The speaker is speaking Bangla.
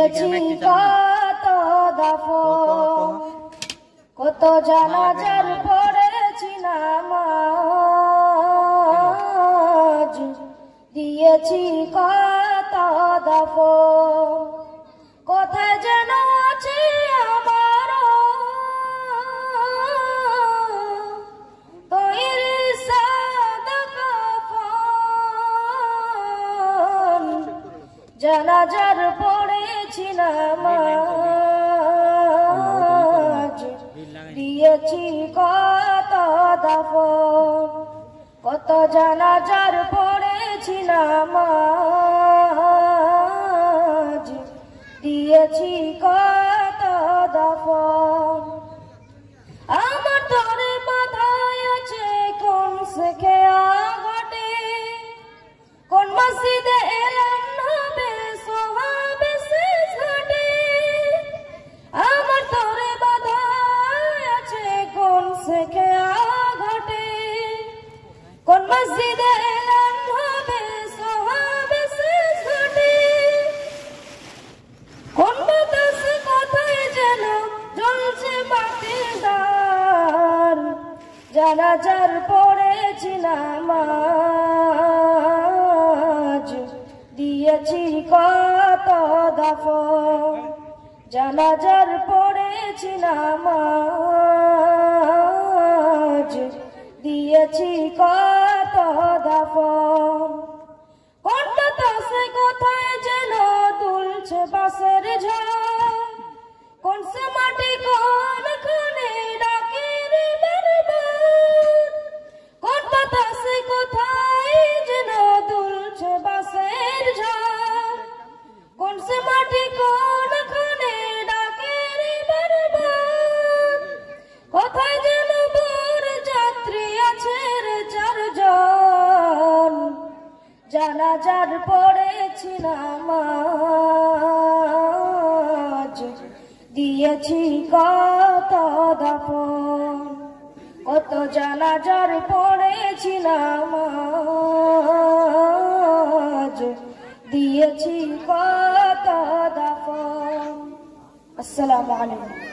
দিয়েছি কত দাফন, কত জানাজার পড়েছি নামাজ, দিয়েছি কত দাফন। কোথায় যেন আছে আমার তৈরি সাদা কাফন, জানাজার পড়েছি নামাজ, দিয়েছি কত দাফন, কত জানাজার পড়েছি নামাজ, দিয়েছি কত দাফন। আমার তোরে মাথায় আছে কোন শেখে ঘটে, কোন মসজিদে এলাম হবে সোহাবে শেষ ঘটে। আমার তোরে মাথায় আছে কোন শেখে ঘটে, কোন মসজিদে এলাম হবে সোহাবে শেষ ঘটে। কোন বাতাস কোথায় যেন জ্বলছে বাতির দ্বার, জানাজার পড়েছি নামাজ, দিয়েছি কত দাফন, জানাজার পড়েছি নামাজ, দিয়েছি কত দাফন। কোন বাতাসে কোথায় যেন দুলছে বাঁশের ঝাড়, কোন সে মাটি কোন খানে ডাকে রে বারবার। কোন বাতাসে কোথায় যেন দুলছে বাঁশের ঝাড়, কোন সে মাটি কোন খানে ডাকে রে বারবার। কোথায় যেন বর যাত্রী আছে রে চারজন, জানাজার পড়েছি নামাজ, দিয়েছি কত দাফন, কত জানাজার পড়েছি নামাজ, দিয়েছি কত দাফন। আসসালামু আলাইকুম।